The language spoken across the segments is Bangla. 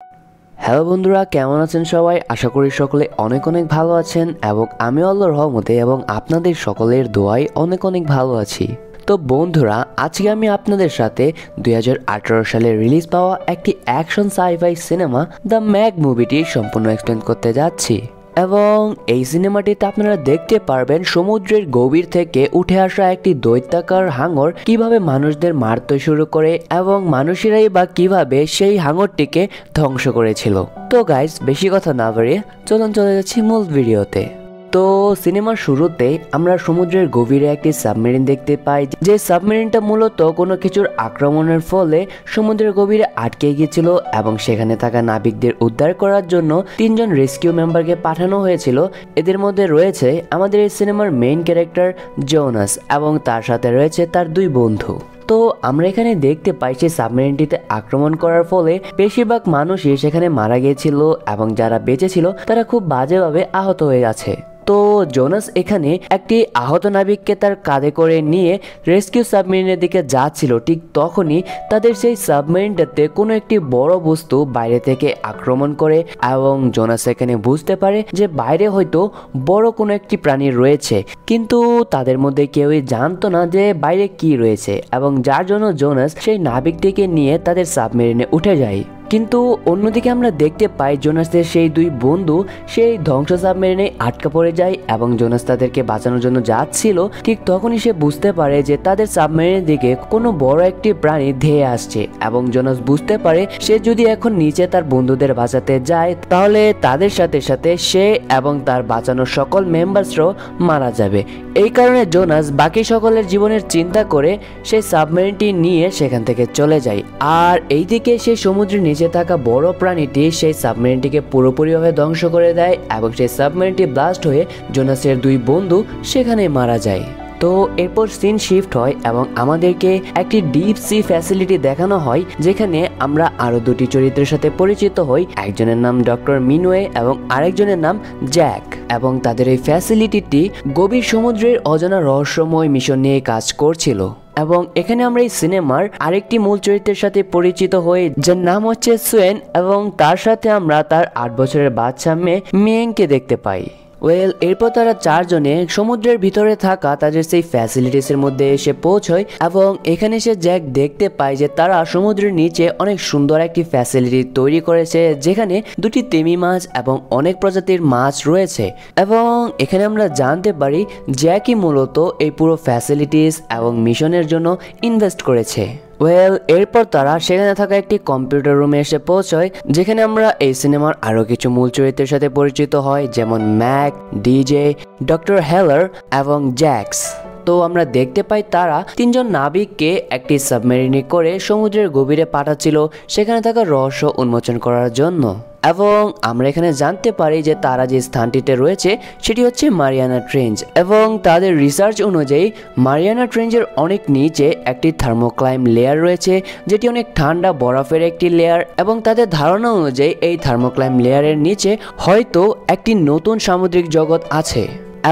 হ্যালো বন্ধুরা, কেমন আছেন সবাই? আশা করি সকলে অনেক অনেক ভালো আছেন এবং আমি আল্লাহর রহমতে এবং আপনাদের সকলের দোয়ায় অনেক অনেক ভালো আছি। তো বন্ধুরা, আজকে আমি আপনাদের সাথে 2018 সালে রিলিজ পাওয়া একটি অ্যাকশন সাই-ফাই সিনেমা দ্য ম্যাগ মুভিটি সম্পূর্ণ এক্সপ্লেন করতে যাচ্ছি। এবং এই সিনেমাটিতে আপনারা দেখতে পারবেন সমুদ্রের গভীর থেকে উঠে আসা একটি দৈত্যাকার হাঙর কিভাবে মানুষদের মারতে শুরু করে এবং মানুষেরাই বা কিভাবে সেই হাঙরটিকে ধ্বংস করেছিল। তো গাইস, বেশি কথা না বাড়িয়ে চলুন চলে যাচ্ছি মূল ভিডিওতে। তো সিনেমার শুরুতে আমরা সমুদ্রের গভীরে একটি সাবমেরিন দেখতে পাই, যে সাবমেরিনটা মূলত কোনো কিছুর আক্রমণের ফলে সমুদ্রের গভীরে আটকে গিয়েছিল এবং সেখানে থাকা নাবিকদের উদ্ধার করার জন্য 3জন রেস্কিউ মেম্বারকে পাঠানো হয়েছিল। এদের মধ্যে রয়েছে আমাদের এই সিনেমার মেইন ক্যারেক্টার জোনাস এবং তার সাথে রয়েছে তার 2 বন্ধু। তো আমরা এখানে দেখতে পাই সেই সাবমেরিনটিতে আক্রমণ করার ফলে বেশিরভাগ মানুষই সেখানে মারা গিয়েছিল এবং যারা বেঁচে ছিল তারা খুব বাজেভাবে আহত হয়ে আছে। তো জোনাস এখানে একটি আহত নাবিককে তার কাঁধে করে নিয়ে রেস্কিউ সাবমেরিনের দিকে যাচ্ছিল। ঠিক তখনই তাদের সেই সাবমেরিনটাতে কোনো একটি বড় বস্তু বাইরে থেকে আক্রমণ করে এবং জোনাস এখানে বুঝতে পারে যে বাইরে হয়তো বড় কোনো একটি প্রাণী রয়েছে, কিন্তু তাদের মধ্যে কেউই জানতো না যে বাইরে কি রয়েছে, এবং যার জন্য জোনাস সেই নাবিকটিকে নিয়ে তাদের সাবমেরিনে উঠে যায়। কিন্তু অন্যদিকে আমরা দেখতে পাই জোনাসের সেই 2 বন্ধু সেই ধ্বংস সাবমেরিনে আটকা পড়ে যায় এবং জোনাস তাদেরকে বাঁচানোর জন্য যাচ্ছিল। ঠিক তখনই সে বুঝতে পারে যে তাদের সাবমেরিনের দিকে কোনো বড় একটি প্রাণী ধেয়ে আসছে এবং জোনাস বুঝতে পারে সে যদি এখন নিচে তার বন্ধুদের বাঁচাতে যায় তাহলে তাদের সাথে সাথে সে এবং তার বাঁচানোর সকল মেম্বার্সরাও মারা যাবে। এই কারণে জোনাস বাকি সকলের জীবনের চিন্তা করে সেই সাবমেরিনটি নিয়ে সেখান থেকে চলে যায়। আর এইদিকে সেই সমুদ্রের নিচে থাকা বড় প্রাণীটি সেই সাবমেরিনটিকে পুরোপুরিভাবে ধ্বংস করে দেয় এবং সেই সাবমেরিনটি ব্লাস্ট হয়ে জোনাসের 2 বন্ধু সেখানে মারা যায়। তো এরপর সিন শিফট হয় এবং আমাদেরকে একটি ডিপ সি ফ্যাসিলিটি দেখানো হয়, যেখানে আমরা আরো 2টি চরিত্রের সাথে পরিচিত হই। একজনের নাম ডক্টর মিনওয়ে এবং আরেকজনের নাম জ্যাক, এবং তাদের এই ফ্যাসিলিটিটি গভীর সমুদ্রের অজানা রহস্যময় মিশন নিয়ে কাজ করছিল। এবং এখানে আমরা এই সিনেমার আরেকটি মূল চরিত্রের সাথে পরিচিত হই, যার নাম হচ্ছে সুয়েন, এবং তার সাথে আমরা তার 8 বছরের বাচ্চা মেয়ে মিয়েংকে দেখতে পাই। এরপর তারা 4 জনে সমুদ্রের ভিতরে থাকা তাদের সেই ফ্যাসিলিটিসের মধ্যে এসে পৌঁছয় এবং এখানে সে জ্যাক দেখতে পায় যে তারা সমুদ্রের নিচে অনেক সুন্দর একটি ফ্যাসিলিটি তৈরি করেছে, যেখানে 2টি তিমি মাছ এবং অনেক প্রজাতির মাছ রয়েছে। এবং এখানে আমরা জানতে পারি জ্যাকই মূলত এই পুরো ফ্যাসিলিটিস এবং মিশনের জন্য ইনভেস্ট করেছে। এরপর তারা সেখানে থাকা একটি কম্পিউটার রুমে এসে পৌঁছয়, যেখানে আমরা এই সিনেমার আরো কিছু মূল চরিত্রের সাথে পরিচিত হয়, যেমন ম্যাক, ডিজে, ডক্টর হেলার এবং জ্যাক্স। তো আমরা দেখতে পাই তারা 3 জন নাবিককে একটি সাবমেরিনে করে সমুদ্রের গভীরে পাঠাচ্ছিল সেখানে থাকা রহস্য উন্মোচন করার জন্য। এবং আমরা এখানে জানতে পারি যে তারা যে স্থানটিতে রয়েছে সেটি হচ্ছে মারিয়ানা ট্রেঞ্চ, এবং তাদের রিসার্চ অনুযায়ী মারিয়ানা ট্রেঞ্চের অনেক নিচে একটি থার্মোক্লাইম লেয়ার রয়েছে, যেটি অনেক ঠান্ডা বরফের একটি লেয়ার, এবং তাদের ধারণা অনুযায়ী এই থার্মোক্লাইম লেয়ারের নিচে হয়তো একটি নতুন সামুদ্রিক জগৎ আছে,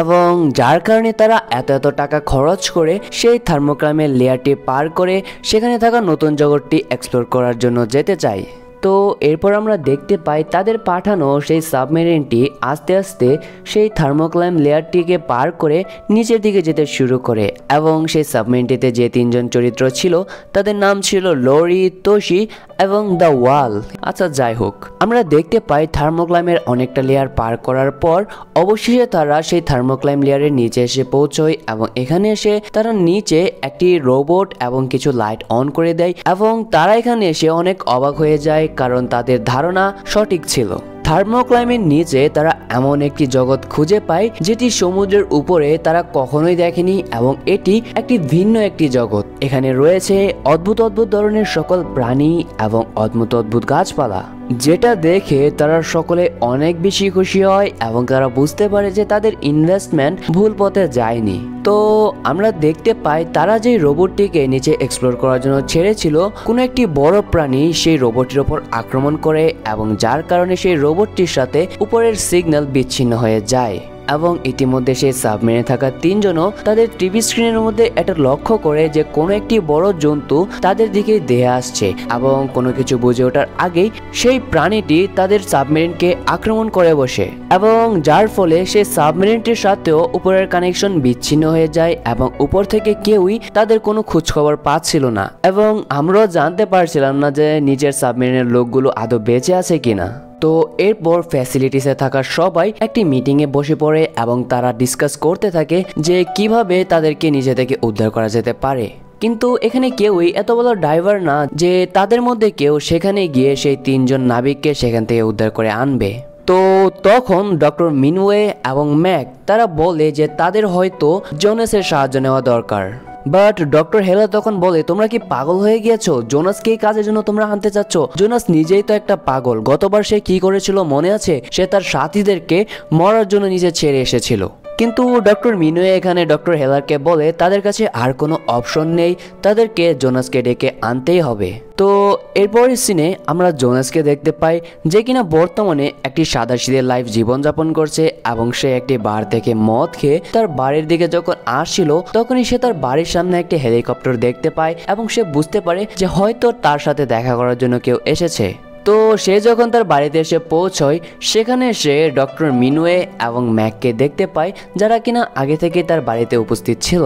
এবং যার কারণে তারা এত টাকা খরচ করে সেই থার্মোক্লাইমের লেয়ারটি পার করে সেখানে থাকা নতুন জগৎটি এক্সপ্লোর করার জন্য যেতে চায়। তো এরপর আমরা দেখতে পাই তাদের পাঠানো সেই সাবমেরিনটি আস্তে আস্তে সেই থার্মোক্লাইম লেয়ারটিকে পার করে নিচের দিকে যেতে শুরু করে, এবং সেই সাবমেরিনটিতে যে 3 জন চরিত্র ছিল তাদের নাম ছিল লরি, তোশি এবং দ্য ওয়াল। আচ্ছা, যাই হোক, আমরা দেখতে পাই থার্মোক্লাইমের অনেকটা লেয়ার পার করার পর অবশেষে তারা সেই থার্মোক্লাইম লেয়ারের নিচে এসে পৌঁছয়, এবং এখানে এসে তারা নিচে একটি রোবট এবং কিছু লাইট অন করে দেয়, এবং তারা এখানে এসে অনেক অবাক হয়ে যায় কারণ তাদের ধারণা সঠিক ছিল। থার্মোক্লাইমের নিচে তারা এমন একটি জগৎ খুঁজে পায় যেটি সমুদ্রের উপরে তারা কখনোই দেখেনি, এবং এটি একটি ভিন্ন একটি জগৎ। এখানে রয়েছে অদ্ভুত অদ্ভুত ধরনের সকল প্রাণী এবং অদ্ভুত গাছপালা, যেটা দেখে তারা সকলে অনেক বেশি খুশি হয় এবং তারা বুঝতে পারে যে তাদের ইনভেস্টমেন্ট ভুল পথে যায়নি। তো আমরা দেখতে পাই তারা যে রোবটটিকে নিচে এক্সপ্লোর করার জন্য ছেড়েছিল, কোনো একটি বড় প্রাণী সেই রোবটটির উপর আক্রমণ করে এবং যার কারণে সেই রোবটটির সাথে উপরের সিগন্যাল বিচ্ছিন্ন হয়ে যায়। এবং ইতিমধ্যে সেই সাবমেরিনে থাকা তিনজনও তাদের টিভি স্ক্রিনের মধ্যে এটা লক্ষ্য করে যে কোনো একটি বড় জন্তু তাদের দিকে ধেয়ে আসছে এবং কোনো কিছু বুঝে ওঠার আগেই সেই প্রাণীটি তাদের সাবমেরিনকে আক্রমণ করে বসে এবং যার ফলে সেই সাবমেরিনটির সাথেও উপরের কানেকশন বিচ্ছিন্ন হয়ে যায় এবং উপর থেকে কেউই তাদের কোনো খোঁজখবর পাচ্ছিল না এবং আমরাও জানতে পারছিলাম না যে নিচের সাবমেরিনের লোকগুলো আদৌ বেঁচে আছে কিনা। তো এরপর ফ্যাসিলিটিসে থাকা সবাই একটি মিটিংয়ে বসে পড়ে এবং তারা ডিসকাস করতে থাকে যে কিভাবে তাদেরকে নিচে থেকে উদ্ধার করা যেতে পারে। কিন্তু এখানে কেউই এত বড় ড্রাইভার না যে তাদের মধ্যে কেউ সেখানে গিয়ে সেই তিনজন নাবিককে সেখান থেকে উদ্ধার করে আনবে। তো তখন ডক্টর মিনওয়ে এবং ম্যাক তারা বলে যে তাদের হয়তো জোনাসের সাহায্য নেওয়া দরকার। বাট ডক্টর হেলার তখন বলে, তোমরা কি পাগল হয়ে গিয়েছো? জোনাসকে এই কাজের জন্য তোমরা আনতে চাচ্ছ? জোনাস নিজেই তো একটা পাগল। গতবার সে কি করেছিল মনে আছে? সে তার সাথীদেরকে মরার জন্য নিজে ছেড়ে এসেছিল। কিন্তু ডক্টর মিনওয়ে এখানে ডক্টর হেলারকে বলে তাদের কাছে আর কোনো অপশন নেই, তাদেরকে জোনাসকে ডেকে আনতেই হবে। তো এরপরের সিনে আমরা জোনাসকে দেখতে পাই যে কিনা বর্তমানে একটি সাদাসিধে লাইফ জীবনযাপন করছে এবং সে একটি বার থেকে মদ খেয়ে তার বাড়ির দিকে যখন আসছিল তখনই সে তার বাড়ির সামনে একটি হেলিকপ্টার দেখতে পায় এবং সে বুঝতে পারে যে হয়তো তার সাথে দেখা করার জন্য কেউ এসেছে। তো সে যখন তার বাড়িতে এসে পৌঁছয় সেখানে সে ডক্টর মিনওয়ে এবং ম্যাককে দেখতে পায় যারা কিনা আগে থেকে তার বাড়িতে উপস্থিত ছিল।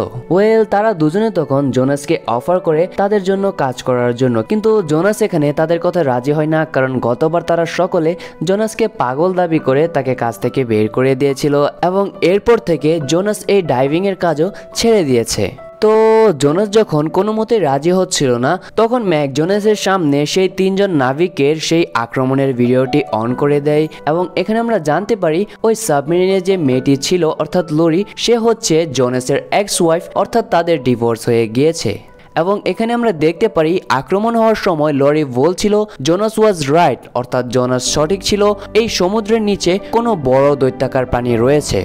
তারা দুজনে তখন জোনাসকে অফার করে তাদের জন্য কাজ করার জন্য, কিন্তু জোনাস এখানে তাদের কথা রাজি হয় না, কারণ গতবার তারা সকলে জোনাসকে পাগল দাবি করে তাকে কাজ থেকে বের করে দিয়েছিল এবং এরপর থেকে জোনাস এই ডাইভিং এর কাজও ছেড়ে দিয়েছে। তো জোনাস যখন কোনো মতে রাজি হচ্ছিল না তখন ম্যাক জোনাসের সামনে সেই তিনজন নাবিকের সেই আক্রমণের ভিডিওটি অন করে দেয় এবং এখানে আমরা জানতে পারি ওই সাবমেরিনে যে মেয়েটি ছিল অর্থাৎ লরি, সে হচ্ছে জোনাসের এক্স ওয়াইফ, অর্থাৎ তাদের ডিভোর্স হয়ে গিয়েছে। এবং এখানে আমরা দেখতে পারি আক্রমণ হওয়ার সময় লরি বলছিল জোনাস ওয়াজ রাইট, অর্থাৎ জোনাস সঠিক ছিল, এই সমুদ্রের নিচে কোনো বড় দৈত্যাকার প্রাণী রয়েছে।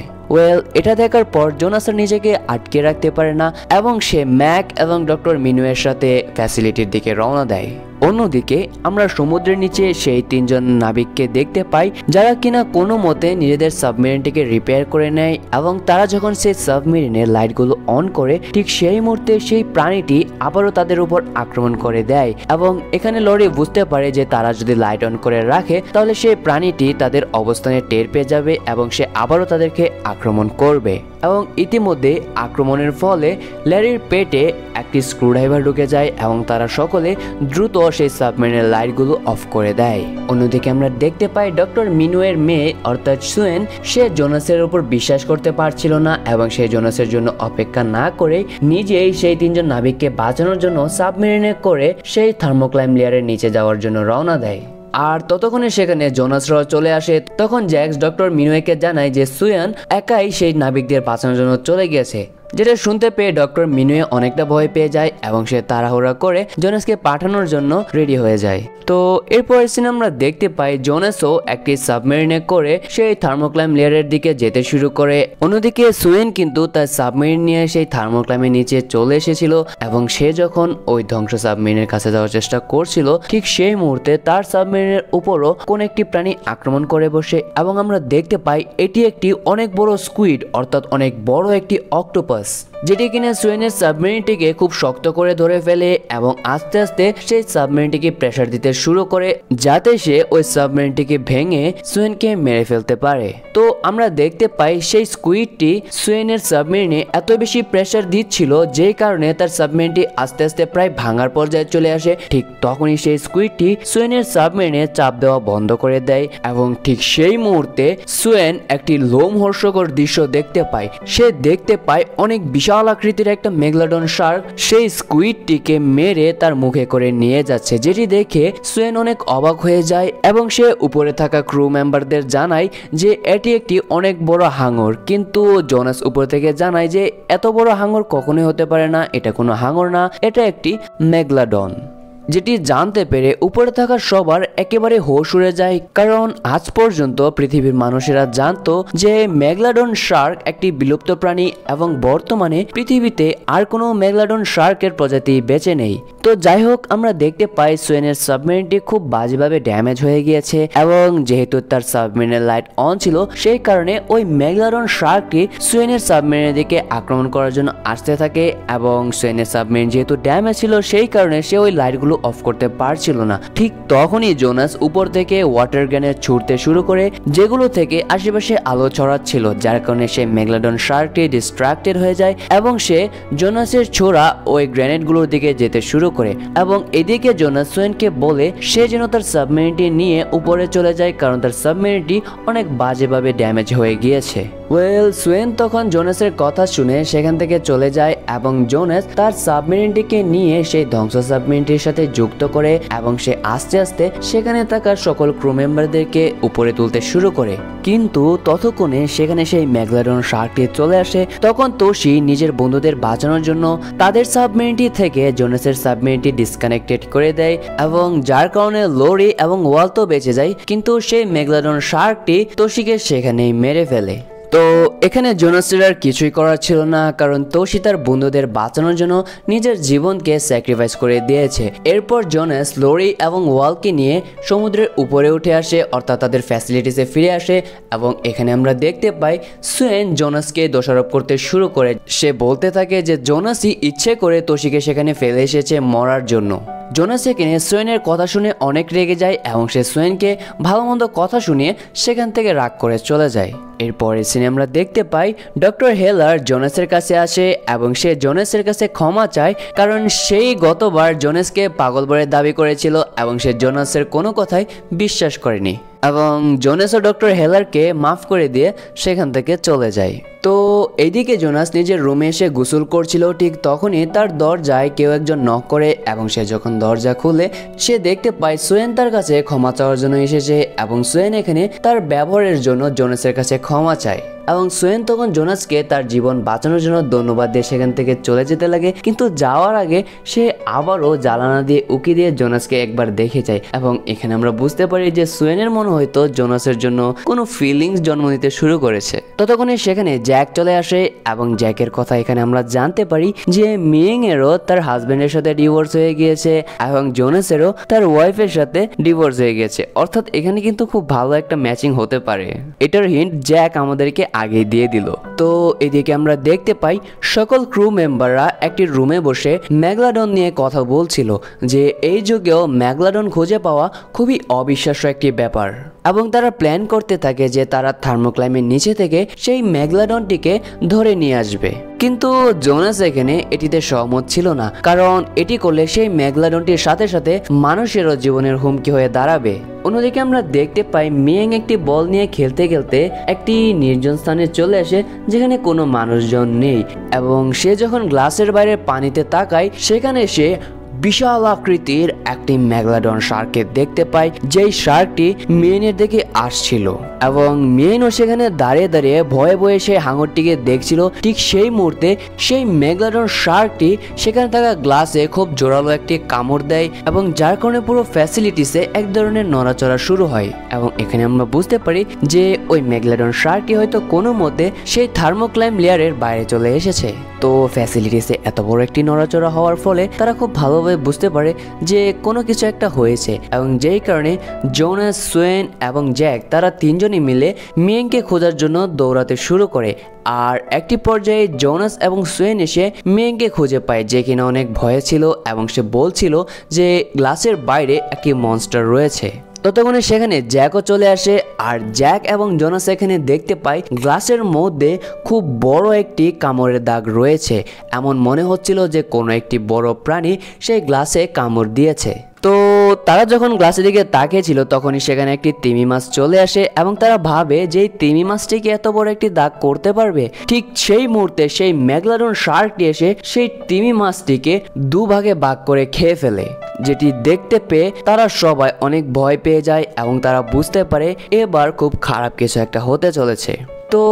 এটা দেখার পর জোনাস নিজেকে আটকে রাখতে পারে না এবং সে ম্যাক এবং ডক্টর মিনওয়ের সাথে ফ্যাসিলিটির দিকে রওনা দেয়। অন্যদিকে আমরা সমুদ্রের নিচে সেই তিনজন নাবিককে দেখতে পাই যারা কিনা কোনো মতে নিজেদের সাবমেরিনটিকে রিপেয়ার করে নেয় এবং তারা যখন সেই সাবমেরিনের লাইটগুলো অন করে ঠিক সেই মুহূর্তে সেই প্রাণীটি আবারও তাদের উপর আক্রমণ করে দেয় এবং এখানে লরি বুঝতে পারে যে তারা যদি লাইট অন করে রাখে তাহলে সেই প্রাণীটি তাদের অবস্থানে টের পেয়ে যাবে এবং সে আবারও তাদেরকে আক্রমণ করবে। এবং ইতিমধ্যে আক্রমণের ফলে ল্যারির পেটে একটি স্ক্রুড্রাইভার ঢুকে যায় এবং তারা সকলে দ্রুত সেই সাবমেরিনের লাইটগুলো অফ করে দেয়। অন্যদিকে আমরা দেখতে পাই ডক্টর মিনওয়ের মেয়ে অর্থাৎ সুয়েন, সে জোনাসের উপর বিশ্বাস করতে পারছিল না এবং সে জোনাসের জন্য অপেক্ষা না করে নিজেই সেই তিনজন নাবিককে বাঁচানোর জন্য সাবমেরিনে করে সেই থার্মোক্লাইম লেয়ারের নিচে যাওয়ার জন্য রওনা দেয়। আর ততক্ষণে সেখানে জোনাসরা চলে আসে। তখন জ্যাক্স ডক্টর মিনওয়েকে জানায় যে সুয়ান একাই সেই নাবিকদের বাঁচানোর জন্য চলে গেছে, যেটা শুনতে পেয়ে ডক্টর মিনওয়ে অনেকটা ভয় পেয়ে যায় এবং সে তাড়াহুড়া করে জোনাসকে পাঠানোর জন্য রেডি হয়ে যায়। তো এরপরের সিনে আমরা দেখতে পাই জোনাসও একটি সাবমেরিনে করে সেই থার্মোক্লাইম লেয়ারের দিকে যেতে শুরু করে। অন্যদিকে সুয়েন কিন্তু তার সাবমেরিন নিয়ে সেই থার্মোক্লাইমের নিচে চলে এসেছিল এবং সে যখন ওই ধ্বংস সাবমেরিনের কাছে যাওয়ার চেষ্টা করছিল ঠিক সেই মুহূর্তে তার সাবমেরিনের উপরও কোন একটি প্রাণী আক্রমণ করে বসে এবং আমরা দেখতে পাই এটি একটি অনেক বড় স্কুইড, অর্থাৎ অনেক বড় একটি অক্টোপাস, যেটি কিনা সুয়েনের সাবমেরিনটিকে খুব শক্ত করে ধরে ফেলে এবং আস্তে আস্তে সেই সাবমেরিনটিকে প্রেসার দিতে শুরু করে যাতে সে ওই সাবমেরিনটিকে ভেঙে সুয়েনকে মেরে ফেলতে পারে। তো আমরা দেখতে পাই সেই স্কুইডটি সুয়েনের সাবমেরিনে এত বেশি প্রেসার দিচ্ছিল যে কারণে তার সাবমেরিনটি আস্তে আস্তে প্রায় ভাঙার পর্যায়ে চলে আসে। ঠিক তখনই সেই স্কুইডটি সুয়েনের সাবমেরিনে চাপ দেওয়া বন্ধ করে দেয় এবং ঠিক সেই মুহূর্তে সুয়েন একটি লোমহর্ষকর দৃশ্য দেখতে পায়। সে দেখতে পায় অনেক বিশাল আকৃতির একটা মেগালোডন শার্ক সেই স্কুইডটিকে মেরে তার মুখে করে নিয়ে যাচ্ছে, যেটি দেখে সুয়েন অনেক অবাক হয়ে যায় এবং সে উপরে থাকা ক্রু মেম্বারদের জানায় যে এটি একটি অনেক বড় হাঙর। কিন্তু জোনাস উপর থেকে জানায় যে এত বড় হাঙর কখনোই হতে পারে না, এটা কোনো হাঙর না, এটা একটি মেগালোডন। যেটি জানতে পেরে উপরে থাকা সবার একেবারে হোশ উড়ে যায়, কারণ আজ পর্যন্ত পৃথিবীর মানুষেরা জানতো যে মেগালোডন শার্ক একটি বিলুপ্ত প্রাণী এবং বর্তমানে পৃথিবীতে আর কোনো মেগালোডন শার্কের প্রজাতি বেঁচে নেই। তো যাই হোক, আমরা দেখতে পাই সুয়েনের সাবমেরিনটি খুব বাজেভাবে ড্যামেজ হয়ে গিয়েছে এবং যেহেতু তার সাবমেরিনের লাইট অন ছিল সেই কারণে ওই মেগালোডন শার্কটি সুয়েনের সাবমেরিনের দিকে আক্রমণ করার জন্য আসতে থাকে এবং সুয়েনের সাবমেরিন যেহেতু ড্যামেজ ছিল সেই কারণে সে ওই লাইটগুলো অফ করতে পারছিল না। ঠিক তখনই জোনাস উপর থেকে ওয়াটার গ্রেনেড ছুটতে শুরু করে, যেগুলো থেকে আশেপাশে আলো ছড়াচ্ছিল, যার কারণে সে মেগালোডন শার্কটি ডিস্ট্রাক্টেড হয়ে যায় এবং সে জোনাসের ছোড়া ওই গ্রেনেডগুলোর দিকে যেতে শুরু করে এবং এদিকে জোনাস সুয়েনকে বলে সে যেন তার সাবমেরিনটি নিয়ে উপরে চলে যায়, কারণ তার সাবমেরিনটি অনেক বাজেভাবে ড্যামেজ হয়ে গিয়েছে। সুয়েন তখন জোনাসের কথা শুনে সেখান থেকে চলে যায় এবং জোনাস তার সাবমেরিনটিকে নিয়ে সেই ধ্বংস সাবমেরিনটির সাথে যুক্ত করে এবং সে আস্তে আস্তে সেখানে থাকা সকল ক্রু মেম্বারদেরকে উপরে তুলতে শুরু করে। কিন্তু ততক্ষণে সেখানে সেই মেগালোডন শার্কটি চলে আসে। তখন তোশি নিজের বন্ধুদের বাঁচানোর জন্য তাদের সাবমেরিনটি থেকে জোনাসের সাবমেরিনটি ডিসকানেক্টেড করে দেয় এবং যার কারণে লোরি এবং ওয়ালতো বেঁচে যায়, কিন্তু সেই মেগালোডন শার্কটি তোশিকে সেখানেই মেরে ফেলে। তো এখানে জোনাসের আর কিছুই করার ছিল না, কারণ তোশি তার বন্ধুদের বাঁচানোর জন্য নিজের জীবনকে স্যাক্রিফাইস করে দিয়েছে। এরপর জোনাস লোরি এবং ওয়ালকে নিয়ে সমুদ্রের উপরে উঠে আসে, অর্থাৎ তাদের ফ্যাসিলিটিসে ফিরে আসে এবং এখানে আমরা দেখতে পাই সুয়েন জোনাসকে দোষারোপ করতে শুরু করে। সে বলতে থাকে যে জোনাসই ইচ্ছে করে তোশিকে সেখানে ফেলে এসেছে মরার জন্য। জোনাস এখানে সুয়েনের কথা শুনে অনেক রেগে যায় এবং সে সুয়েনকে ভালো মন্দ কথা শুনিয়ে সেখান থেকে রাগ করে চলে যায়। এরপরের সিনে আমরা দেখতে পাই ডক্টর হেলার জোনাসের কাছে আসে এবং সে জোনাসের কাছে ক্ষমা চায়, কারণ সেই গতবার জোনাসকে পাগল বলে দাবি করেছিল এবং সে জোনাসের কোনো কথাই বিশ্বাস করেনি এবং জোনাসও ডক্টর হেলারকে মাফ করে দিয়ে সেখান থেকে চলে যায়। তো এইদিকে জোনাস নিজের রুমে এসে গোসল করছিল, ঠিক তখনই তার দরজায় কেউ একজন নক করে এবং সে যখন দরজা খুলে সে দেখতে পায় সুয়েন তার কাছে ক্ষমা চাওয়ার জন্য এসেছে এবং সুয়েন এখানে তার ব্যবহারের জন্য জোনাসের কাছে ক্ষমা চায় এবং সুয়েন তখন জোনাসকে তার জীবন বাঁচানোর জন্য ধন্যবাদ দিয়ে সেখান থেকে চলে যেতে লাগে। কিন্তু যাওয়ার আগে সে আবারও জ্বালানা দিয়ে উকি দিয়ে জোনাসকে একবার দেখে যায় এবং এখানে আমরা বুঝতে পারি যে সুয়েনের মনে হয়তো জোনাসের জন্য কোনো ফিলিংস জন্ম নিতে শুরু করেছে। ততক্ষণে সেখানে জ্যাক চলে আসে এবং জ্যাকের কথা এখানে আমরা জানতে পারি যে মিয়েং এরও তার হাজবেন্ডের সাথে ডিভোর্স হয়ে গিয়েছে এবং জোনাসেরও তার ওয়াইফের সাথে ডিভোর্স হয়ে গেছে, অর্থাৎ এখানে কিন্তু খুব ভালো একটা ম্যাচিং হতে পারে। এটার হিন্ট জ্যাক আমাদেরকে আগে দিয়ে দিল। তো এদিকে আমরা দেখতে পাই সকল ক্রু মেম্বাররা একটি রুমে বসে মেগালোডন নিয়ে কথা বলছিল যে এই যুগেও মেগালোডন খুঁজে পাওয়া খুবই অবিশ্বাস্য একটি ব্যাপার এবং তারা প্ল্যান করতে থাকে যে তারা থার্মোক্লাইমের নিচে থেকে সেই মেগালোডনটিকে ধরে নিয়ে আসবে। কিন্তু জোনাস এখানে এটিতে সহমত ছিল না, কারণ এটি করলে সেই মেগালোডনটির সাথে সাথে মানুষেরও জীবনের হুমকি হয়ে দাঁড়াবে। অন্যদিকে আমরা দেখতে পাই মিয়েং একটি বল নিয়ে খেলতে খেলতে একটি নির্জন স্থানে চলে আসে যেখানে কোনো মানুষজন নেই এবং সে যখন গ্লাসের বাইরে পানিতে তাকায় সেখানে সে বিশাল আকৃতির একটি মেগালোডন শার্ককে দেখতে পায়, যেই শার্কটি মিয়েনের দিকে আসছিল এবং মিয়েনও সেখানে দাঁড়িয়ে দাঁড়িয়ে ভয়ে ভয়ে সেই হাঙরটিকে দেখছিল। ঠিক সেই মুহূর্তে সেই মেগালোডন শার্কটি সেখানে থাকা গ্লাসে খুব জোরালো একটি কামড় দেয় এবং যার কারণে পুরো ফ্যাসিলিটিসে এক ধরনের নড়াচড়া শুরু হয় এবং এখানে আমরা বুঝতে পারি যে ওই মেগালোডন শার্কটি হয়তো কোনো মতে সেই থার্মোক্লাইম লেয়ারের বাইরে চলে এসেছে। তো ফ্যাসিলিটিসে এত বড় একটি নড়াচড়া হওয়ার ফলে তারা খুব ভালোভাবে বুঝতে পারে যে কোনো কিছু একটা হয়েছে এবং যেই কারণে জোনাস, সুয়েন এবং জ্যাক তারা তিনজনই মিলে মিয়েংকে খোঁজার জন্য দৌড়াতে শুরু করে। আর একটি পর্যায়ে জোনাস এবং সুয়েন এসে মিয়েংকে খুঁজে পায়, যে কিনা অনেক ভয়ে ছিল এবং সে বলছিল যে গ্লাসের বাইরে একটি মনস্টার রয়েছে। ততক্ষণে সেখানে জ্যাকও চলে আসে আর জ্যাক এবং জোনাস এখানে দেখতে পায় গ্লাসের মধ্যে খুব বড় একটি কামড়ের দাগ রয়েছে। এমন মনে হচ্ছিল যে কোনো একটি বড় প্রাণী সেই গ্লাসে কামড় দিয়েছে। তো তারা যখন গ্লাসের দিকে তাকিয়েছিল তখনই সেখানে একটি তিমি মাছ চলে আসে এবং তারা ভাবে যে এই তিমি মাছটিকে এত বড় একটি দাগ করতে পারবে। ঠিক সেই মুহূর্তে সেই মেগালোডন শার্কটি এসে সেই তিমি মাছটিকে দুভাগে ভাগ করে খেয়ে ফেলে, যেটি দেখতে পেয়ে তারা সবাই অনেক ভয় পেয়ে যায় এবং তারা বুঝতে পারে এবার খুব খারাপ কিছু একটা হতে চলেছে। তো তো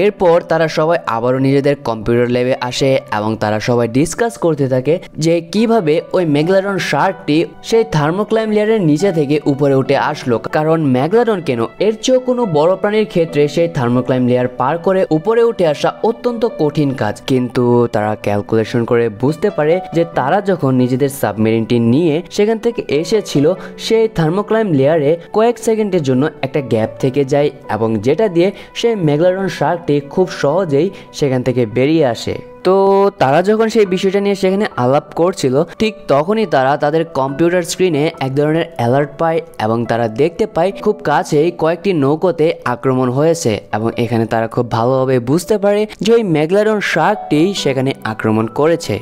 এরপর তারা সবাই আবারও নিজেদের কম্পিউটার ল্যাবে আসে এবং তারা সবাই ডিসকাস করতে থাকে যে কিভাবে ওই মেগালডন শার্কটি সেই থার্মোক্লাইম লেয়ারের নিচে থেকে উপরে উঠে আসলো, কারণ মেগালডন কেন এর চেয়েও কোনো বড় প্রাণীর ক্ষেত্রে সেই থার্মোক্লাইম লেয়ার পার করে উপরে উঠে আসা অত্যন্ত কঠিন কাজ। কিন্তু তারা ক্যালকুলেশন করে বুঝতে পারে যে তারা যখন নিজেদের সাবমেরিনটি নিয়ে সেখান থেকে এসেছিল সেই থার্মোক্লাইম লেয়ারে কয়েক সেকেন্ডের জন্য একটা গ্যাপ থেকে যায় এবং যেটা দিয়ে সেই মেগালডন শার্কটি খুব সহজেই সেখান থেকে বেরিয়ে আসে। তো তারা যখন সেই বিষয়টা নিয়ে সেখানে আলাপ করছিল ঠিক তখনই তারা তাদের কম্পিউটার স্ক্রিনে এক ধরনের অ্যালার্ট পায় এবং তারা দেখতে পায় খুব কাছেই কয়েকটি নৌকোতে আক্রমণ হয়েছে এবং এখানে তারা খুব ভালোভাবে বুঝতে পারে যে ওই মেগালডন শার্কটি সেখানে আক্রমণ করেছে।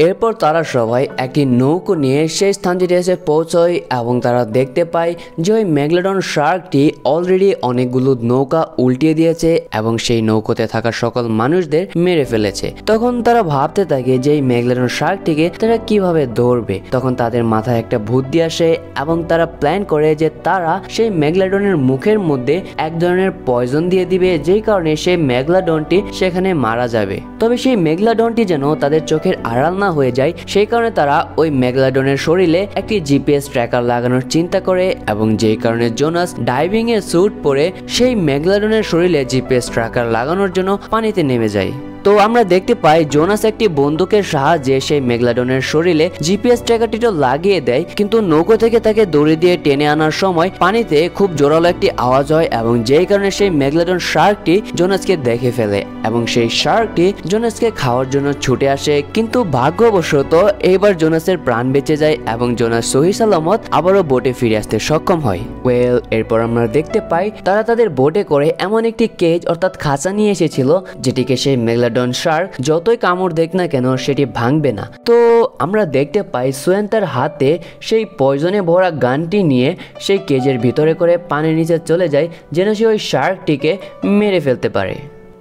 এরপর তারা সবাই একটি নৌকো নিয়ে সেই স্থানটিতে এসে পৌঁছয় এবং তারা দেখতে পায় যে ওই মেগালডন শার্কটি অলরেডি অনেকগুলো নৌকা উল্টিয়ে দিয়েছে এবং সেই নৌকোতে থাকা সকল মানুষদের মেরে ফেলেছে। তখন তারা ভাবতে থাকে যে এই মেগালডন শার্কটিকে তারা কিভাবে ধরবে। তখন তাদের মাথায় একটা বুদ্ধি আসে এবং তারা প্ল্যান করে যে তারা সেই মেগালডনের মুখের মধ্যে এক ধরনের পয়জন দিয়ে দিবে, যেই কারণে সেই মেগালডনটি সেখানে মারা যাবে। তবে সেই মেগালডনটি যেন তাদের চোখে আড়াল না হয়ে যায় সেই কারণে তারা ওই মেগালডনের শরীরে একটি জিপিএস ট্র্যাকার লাগানোর চিন্তা করে এবং যেই কারণে জোনাস ডাইভিং এর স্যুট পরে সেই মেগালডনের শরীরে জিপিএস ট্র্যাকার লাগানোর জন্য পানিতে নেমে যায়। তো আমরা দেখতে পাই জোনাস একটি বন্দুকের সাহায্যে সেই মেগালডনের শরীরে জিপিএস ট্র্যাকারটিটা লাগিয়ে দেয়, কিন্তু নৌকো থেকে তাকে দড়ি দিয়ে টেনে আনার সময় পানিতে খুব জোরালো একটি আওয়াজ হয় এবং যেই কারণে সেই মেগালডন শার্কটি জোনাসকে দেখে ফেলে এবং সেই শার্কটি জোনাসকে খাওয়ার জন্য ছুটে আসে। কিন্তু ভাগ্যবশত এইবার জোনাসের প্রাণ বেঁচে যায় এবং জোনাস সহি সালামত আবারও বোটে ফিরে আসতে সক্ষম হয়। এরপর আমরা দেখতে পাই তারা তাদের বোটে করে এমন একটি কেজ অর্থাৎ খাঁচা নিয়ে এসেছিল যেটিকে সেই মেগালডন শার্ক যতই কামড় দেখ না কেন সেটি ভাঙবে না। তো আমরা দেখতে পাই সোয়েন তার হাতে সেই পয়জনে ভরা গানটি নিয়ে সেই কেজের ভিতরে করে পানির নিচে চলে যায় যেন সে ওই শার্কটিকে মেরে ফেলতে পারে।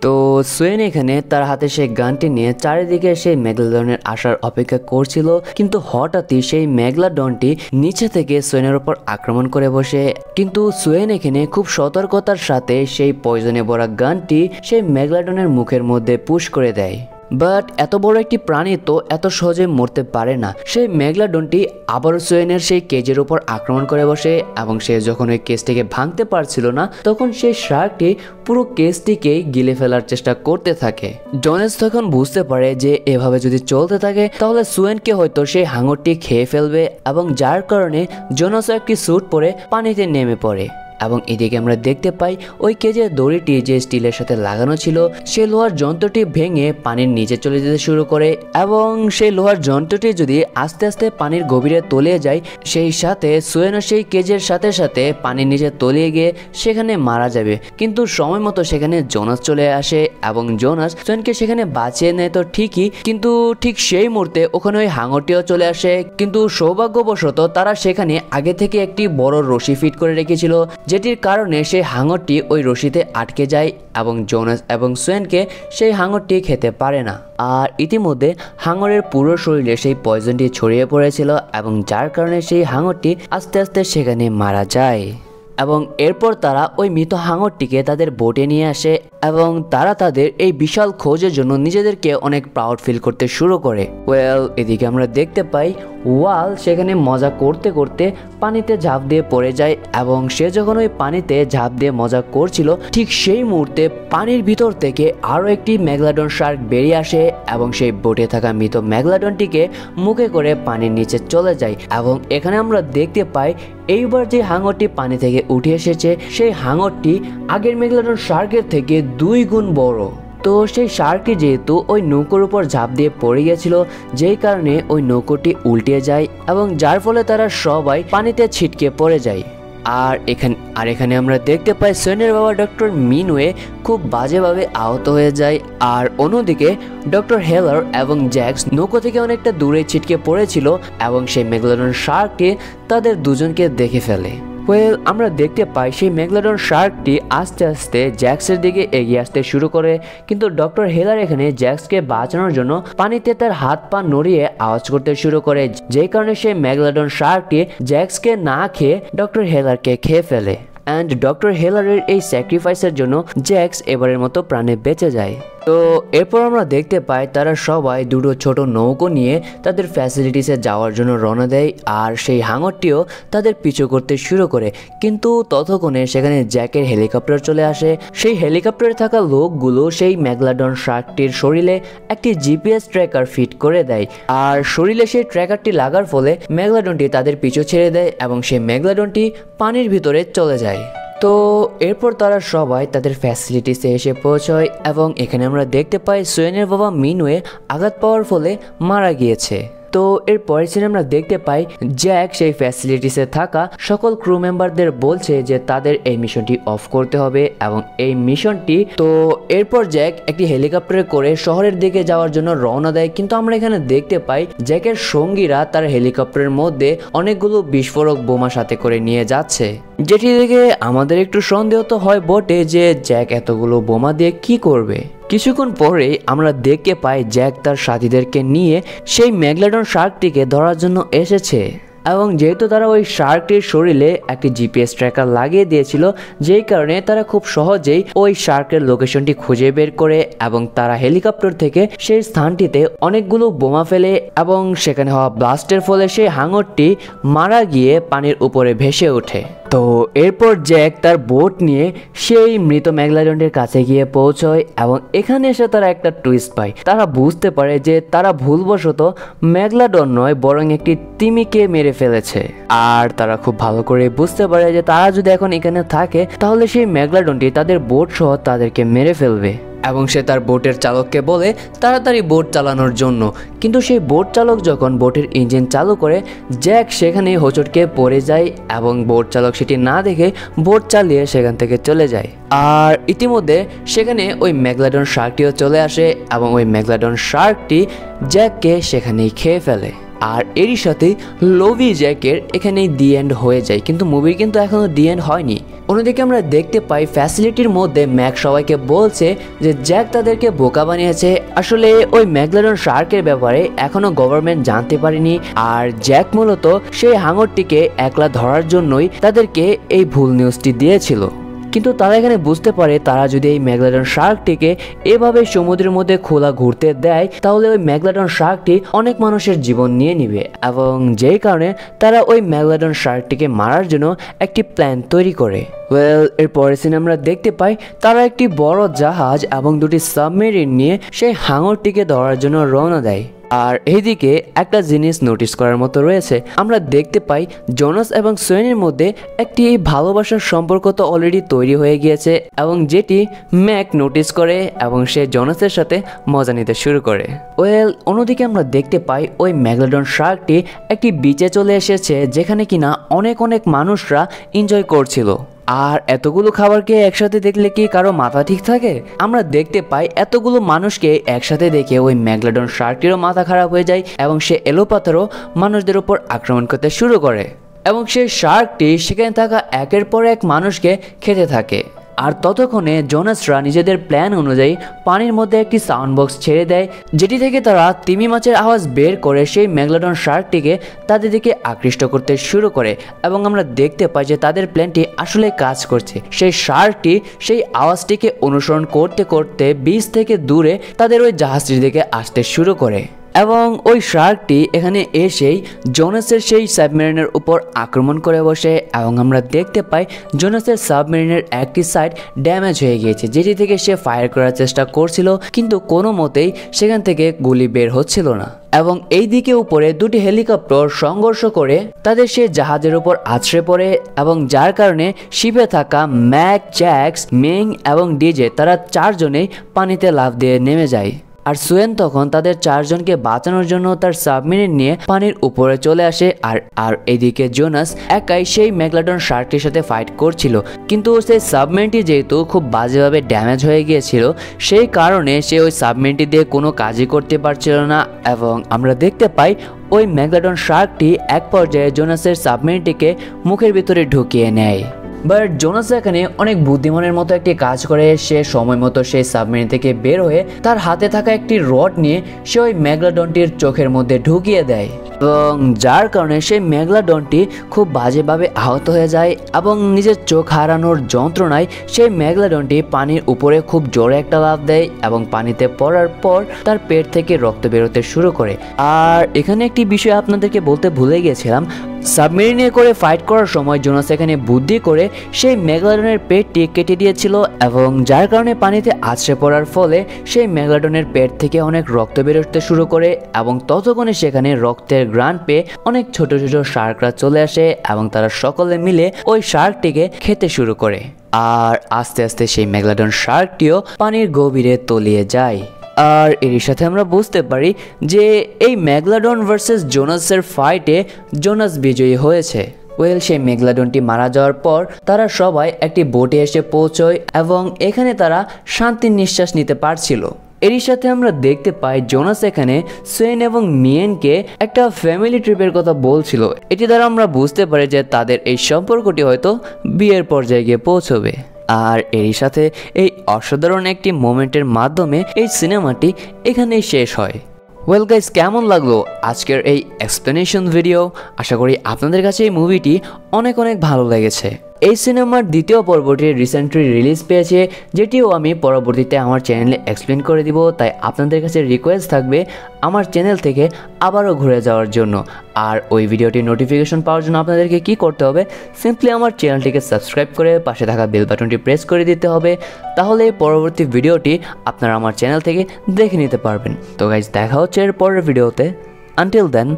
তো সোয়েন এখানে তার হাতে সেই গানটি নিয়ে চারিদিকে সেই মেগালডনের আসার অপেক্ষা করছিল, কিন্তু হঠাৎই সেই মেগালডনটি নিচে থেকে সোয়েনের উপর আক্রমণ করে বসে। কিন্তু সোয়েন এখানে খুব সতর্কতার সাথে সেই পয়জনে ভরা গানটি সেই মেগালডনের মুখের মধ্যে পুশ করে দেয়। বাট এত বড় একটি প্রাণী তো এত সহজে মরতে পারে না। সেই মেগালডনটি আবার সোয়েনের সেই কেজের উপর আক্রমণ করে বসে এবং সে যখন ওই কেজটিকে ভাঙতে পারছিল না তখন সেই শার্কটি পুরো কেজটিকেই গিলে ফেলার চেষ্টা করতে থাকে। জোনাস তখন বুঝতে পারে যে এভাবে যদি চলতে থাকে তাহলে সোয়েনকে হয়তো সেই হাঙরটি খেয়ে ফেলবে এবং যার কারণে জোনাসও একটি স্যুট পরে পানিতে নেমে পড়ে। এবং এদিকে আমরা দেখতে পাই ওই কেজের দড়িটি যে স্টিলের সাথে লাগানো ছিল সেই লোহার যন্ত্রটি ভেঙে পানির নিচে চলে যেতে শুরু করে এবং সেই লোহার যন্ত্রটি যদি আস্তে আস্তে পানির গভীরে তলিয়ে যায় সেই সাথে সোয়েনও সেই কেজের সাথে সাথে পানির নিচে তলিয়ে গিয়ে সেখানে মারা যাবে। কিন্তু সময় মতো সেখানে জোনাস চলে আসে এবং জোনাস সোয়েনকে সেখানে বাঁচিয়ে নেয় তো ঠিকই, কিন্তু ঠিক সেই মুহূর্তে ওখানে ওই হাঙরটিও চলে আসে। কিন্তু সৌভাগ্যবশত তারা সেখানে আগে থেকে একটি বড় রশি ফিট করে রেখেছিল যেটির কারণে সেই হাঙরটি ওই রশিতে আটকে যায় এবং জোনাস এবং সোয়েনকে সেই হাঙরটি খেতে পারে না। আর ইতিমধ্যে হাঙরের পুরো শরীরে সেই পয়জনটি ছড়িয়ে পড়েছিল এবং যার কারণে সেই হাঙরটি আস্তে আস্তে সেখানে মারা যায়। এবং এরপর তারা ওই মৃত হাঙরটিকে তাদের বোটে নিয়ে আসে এবং তারা তাদের এই বিশাল খোঁজের জন্য নিজেদেরকে অনেক প্রাউড ফিল করতে শুরু করে। এদিকে আমরা দেখতে পাই ওয়াল সেখানে মজা করতে করতে পানিতে ঝাঁপ দিয়ে পড়ে যায় এবং সে যখন ওই পানিতে ঝাঁপ দিয়ে মজা করছিল ঠিক সেই মুহূর্তে পানির ভিতর থেকে আরও একটি মেগালডন শার্ক বেরিয়ে আসে এবং সেই বোটে থাকা মৃত মেগালডনটিকে মুখে করে পানির নিচে চলে যায়। এবং এখানে আমরা দেখতে পাই এইবার যে হাঙরটি পানি থেকে উঠে এসেছে সেই হাঙরটি আগের মেগালডন শার্কের থেকে 2 গুণ বড়। তো সেই শার্কটি যেহেতু ওই নৌকোর উপর ঝাঁপ দিয়ে পড়ে গেছিল যেই কারণে ওই নৌকোটি উল্টে যায় এবং যার ফলে তারা সবাই পানিতে ছিটকে পড়ে যায়। আর এখানে আমরা দেখতে পাই সোয়েনের বাবা ডক্টর মিনওয়ে খুব বাজেভাবে আহত হয়ে যায়। আর অন্যদিকে ডক্টর হেলার এবং জ্যাক্স নৌকো থেকে অনেকটা দূরে ছিটকে পড়েছিল এবং সেই মেগালডন শার্কটি তাদের দুজনকে দেখে ফেলে। আমরা দেখতে পাই সেই মেগালডন শার্কটি আস্তে আস্তে জ্যাক্সের দিকে এগিয়ে আসতে শুরু করে, কিন্তু ডক্টর হেলার এখানে জ্যাক্সকে বাঁচানোর জন্য পানিতে তার হাত পা নড়িয়ে আওয়াজ করতে শুরু করে, যেই কারণে সেই মেগালডন শার্কটি জ্যাক্সকে না খেয়ে ডক্টর হেলারকে খেয়ে ফেলে। অ্যান্ড ডক্টর হেলারের এই স্যাক্রিফাইসের জন্য জ্যাক্স এবারের মতো প্রাণে বেঁচে যায়। তো এরপর আমরা দেখতে পাই তারা সবাই দুটো ছোট নৌকো নিয়ে তাদের ফ্যাসিলিটিসে যাওয়ার জন্য রওনা দেয়, আর সেই হাঙরটিও তাদের পিছু করতে শুরু করে। কিন্তু ততক্ষণে সেখানে জ্যাকের হেলিকপ্টার চলে আসে। সেই হেলিকপ্টারে থাকা লোকগুলো সেই মেগালোডন শার্কটির শরীরে একটি জিপিএস ট্র্যাকার ফিট করে দেয়, আর শরীরে সেই ট্র্যাকারটি লাগার ফলে মেগালোডনটি তাদের পিছু ছেড়ে দেয় এবং সেই মেগালোডনটি পানির ভিতরে চলে যায়। তো এরপর তারা সবাই তাদের ফ্যাসিলিটিসে এসে পৌঁছয় এবং এখানে আমরা দেখতে পাই সোয়েনের বাবা মিনওয়ে আঘাত পাওয়ার ফলে মারা গিয়েছে। তো এর পরের সিনে আমরা দেখতে পাই জ্যাক সেই ফ্যাসিলিটিসে থাকা সকল ক্রু মেম্বারদের বলছে যে তাদের এই মিশনটি অফ করতে হবে এবং এই মিশনটি তো এরপর জ্যাক একটি হেলিকপ্টারে করে শহরের দিকে যাওয়ার জন্য রওনা দেয়। কিন্তু আমরা এখানে দেখতে পাই জ্যাকের সঙ্গীরা তার হেলিকপ্টারের মধ্যে অনেকগুলো বিস্ফোরক বোমা সাথে করে নিয়ে যাচ্ছে, যেটি দেখে আমাদের একটু সন্দেহ তো হয় বটে যে জ্যাক এতগুলো বোমা দিয়ে কি করবে। কিছুক্ষণ পরে আমরা দেখতে পাই জ্যাক তার সাথীদেরকে নিয়ে সেই মেগালোডন শার্কটিকে ধরার জন্য এসেছে এবং যেহেতু তারা ওই শার্কটির শরীরে একটি জিপিএস ট্র্যাকার লাগিয়ে দিয়েছিল, যেই কারণে তারা খুব সহজেই ওই শার্কের লোকেশনটি খুঁজে বের করে এবং তারা হেলিকপ্টার থেকে সেই স্থানটিতে অনেকগুলো বোমা ফেলে এবং সেখানে হওয়া ব্লাস্টের ফলে সেই হাঙরটি মারা গিয়ে পানির উপরে ভেসে ওঠে। তো এরপর জ্যাক তার বোট নিয়ে সেই মৃত মেগালোডনের কাছে গিয়ে পৌঁছয় এবং এখানে এসে তারা একটা টুইস্ট পায়। তারা বুঝতে পারে যে তারা ভুলবশত মেগালোডন নয় বরং একটি তিমিকে মেরে ফেলেছে, আর তারা খুব ভালো করে বুঝতে পারে যে তারা যদি এখন এখানে থাকে তাহলে সেই মেগালোডনটি তাদের বোট সহ তাদেরকে মেরে ফেলবে এবং সে তার বোটের চালককে বলে তাড়াতাড়ি বোট চালানোর জন্য। কিন্তু সেই বোট চালক যখন বোটের ইঞ্জিন চালু করে জ্যাক সেখানে হোঁচটকে পড়ে যায় এবং বোট চালক সেটি না দেখে বোট চালিয়ে সেখান থেকে চলে যায়। আর ইতিমধ্যে সেখানে ওই মেগালোডন শার্কটিও চলে আসে এবং ওই মেগালোডন শার্কটি জ্যাককে সেখানেই খেয়ে ফেলে। আর এরই সাথে লোভি জ্যাকের এখানেই দি এন্ড হয়ে যায়, কিন্তু মুভির কিন্তু এখনো দি এন্ড হয়নি। অন্যদিকে আমরা দেখতে পাই ফ্যাসিলিটির মধ্যে ম্যাক সবাইকে বলছে যে জ্যাক তাদেরকে বোকা বানিয়েছে। আসলে ওই মেগালোডন শার্কের ব্যাপারে এখনো গভর্নমেন্ট জানতে পারেনি, আর জ্যাক মূলত সেই হাঙরটিকে একলা ধরার জন্যই তাদেরকে এই ভুল নিউজটি দিয়েছিল। কিন্তু তারা এখানে বুঝতে পারে তারা যদি এই মেগালোডন শার্কটিকে এভাবে সমুদ্রের মধ্যে খোলা ঘুরতে দেয় তাহলে ওই মেগালোডন শার্কটি অনেক মানুষের জীবন নিয়ে নিবে, এবং যেই কারণে তারা ওই মেগালোডন শার্কটিকে মারার জন্য একটি প্ল্যান তৈরি করে। এর পরের সিনে আমরা দেখতে পাই তারা একটি বড় জাহাজ এবং দুটি সাবমেরিন নিয়ে সেই হাঙরটিকে ধরার জন্য রওনা দেয়। আর এইদিকে একটা জিনিস নোটিস করার মতো রয়েছে, আমরা দেখতে পাই জোনাস এবং সোয়েনের মধ্যে একটি ভালোবাসার সম্পর্ক তো অলরেডি তৈরি হয়ে গিয়েছে এবং যেটি ম্যাক নোটিস করে এবং সে জোনাসের সাথে মজা নিতে শুরু করে। অন্যদিকে আমরা দেখতে পাই ওই মেগালোডন শার্কটি একটি বিচে চলে এসেছে যেখানে কিনা অনেক মানুষরা এনজয় করছিল। আর এতগুলো খাবারকে একসাথে দেখলে কি কারো মাথা ঠিক থাকে? আমরা দেখতে পাই এতগুলো মানুষকে একসাথে দেখে ওই মেগালোডন শার্কটিরও মাথা খারাপ হয়ে যায় এবং সে এলোপাথারও মানুষদের উপর আক্রমণ করতে শুরু করে এবং সেই শার্কটি সেখানে থাকা একের পর এক মানুষকে খেতে থাকে। আর ততক্ষণে জোনাসরা নিজেদের প্ল্যান অনুযায়ী পানির মধ্যে একটি সাউন্ড বক্স ছেড়ে দেয়, যেটি থেকে তারা তিমি মাছের আওয়াজ বের করে সেই মেগালোডন শার্কটিকে তাদের দিকে আকৃষ্ট করতে শুরু করে এবং আমরা দেখতে পাই যে তাদের প্ল্যানটি আসলে কাজ করছে। সেই শার্কটি সেই আওয়াজটিকে অনুসরণ করতে করতে বিচ থেকে দূরে তাদের ওই জাহাজটির দিকে আসতে শুরু করে এবং ওই শার্কটি এখানে এসেই জোনাসের সেই সাবমেরিনের উপর আক্রমণ করে বসে এবং আমরা দেখতে পাই জোনাসের সাবমেরিনের একটি সাইড ড্যামেজ হয়ে গিয়েছে, যেটি থেকে সে ফায়ার করার চেষ্টা করছিল কিন্তু কোনো মতেই সেখান থেকে গুলি বের হচ্ছিল না। এবং এই দিকে উপরে দুটি হেলিকপ্টার সংঘর্ষ করে তাদের সেই জাহাজের উপর আছড়ে পড়ে এবং যার কারণে শিপে থাকা ম্যাক, জ্যাক্স, মিং এবং ডিজে তারা চারজনেই পানিতে লাফ দিয়ে নেমে যায়। আর সোয়েন তখন তাদের চারজনকে বাঁচানোর জন্য তার সাবমেরিন নিয়ে পানির উপরে চলে আসে। আর এদিকে জোনাস একাই সেই মেগালোডন শার্কটির সাথে ফাইট করছিল, কিন্তু সেই সাবমেরিনটি যেহেতু খুব বাজেভাবে ড্যামেজ হয়ে গিয়েছিল সেই কারণে সে ওই সাবমেরিনটি দিয়ে কোনো কাজই করতে পারছিল না এবং আমরা দেখতে পাই ওই মেগালোডন শার্কটি এক পর্যায়ে জোনাসের সাবমেরিনটিকে মুখের ভিতরে ঢুকিয়ে নেয়। বাট জোনাস এখানে অনেক বুদ্ধিমানের মতো একটি কাজ করে। সে সময় মতো সেই সাবমেরিন থেকে বের হয়ে তার হাতে থাকা একটি রড নিয়ে সে ওই মেগালডনটির চোখের মধ্যে ঢুকিয়ে দেয় এবং যার কারণে সেই মেগালডনটি খুব বাজেভাবে আহত হয়ে যায় এবং নিজের চোখ হারানোর যন্ত্রণায় সেই মেগালডনটি পানির উপরে খুব জোরে একটা লাফ দেয় এবং পানিতে পড়ার পর তার পেট থেকে রক্ত বেরোতে শুরু করে। আর এখানে একটি বিষয় আপনাদেরকে বলতে ভুলে গিয়েছিলাম, সাবমেরিনে করে ফাইট করার সময় জোনাস এখানে বুদ্ধি করে সেই মেগালডনের পেটটি কেটে দিয়েছিল এবং যার কারণে পানিতে আছড়ে পড়ার ফলে সেই মেগালডনের পেট থেকে অনেক রক্ত বেরোতে শুরু করে এবং ততক্ষণে সেখানে রক্তের গ্রান পেয়ে অনেক ছোট ছোট শার্করা চলে আসে এবং তারা সকলে মিলে ওই শার্কটিকে খেতে শুরু করে। আর আস্তে আস্তে সেই মেগালডন শার্কটিও পানির গভীরে তলিয়ে যায়। আর এর সাথে আমরা বুঝতে পারি যে এই মেগালডন ভার্সেস জোনাসের ফাইটে জোনাস বিজয়ী হয়েছে। সেই মেগালডনটি মারা যাওয়ার পর তারা সবাই একটি বোটে এসে পৌঁছয় এবং এখানে তারা শান্তির নিঃশ্বাস নিতে পারছিল। এরই সাথে আমরা দেখতে পাই জোনাস এখানে সোয়েন এবং মিয়েনকে একটা ফ্যামিলি ট্রিপের কথা বলছিল। এটি দ্বারা আমরা বুঝতে পারি যে তাদের এই সম্পর্কটি হয়তো বিয়ের পর্যায়ে গিয়ে পৌঁছবে। আর এরই সাথে এই অসাধারণ একটি মোমেন্টের মাধ্যমে এই সিনেমাটি এখানেই শেষ হয়। ওয়েল গাইস, কেমন লাগলো আজকের এই এক্সপ্লেনেশন ভিডিও? আশা করি আপনাদের কাছে এই মুভিটি অনেক ভালো লেগেছে। এই সিনেমার দ্বিতীয় পর্বটি রিসেন্টলি রিলিজ পেয়েছে, যেটিও আমি পরবর্তীতে আমার চ্যানেলে এক্সপ্লেন করে দিব। তাই আপনাদের কাছে রিকোয়েস্ট থাকবে আমার চ্যানেল থেকে আবারও ঘুরে যাওয়ার জন্য। আর ওই ভিডিওটির নোটিফিকেশন পাওয়ার জন্য আপনাদেরকে কি করতে হবে, সিম্পলি আমার চ্যানেলটিকে সাবস্ক্রাইব করে পাশে থাকা বেল বাটনটি প্রেস করে দিতে হবে। তাহলে পরবর্তী ভিডিওটি আপনারা আমার চ্যানেল থেকে দেখে নিতে পারবেন। তো গাইজ, দেখা হচ্ছে এর পরের ভিডিওতে। Until then,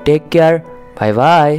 take care, bye by.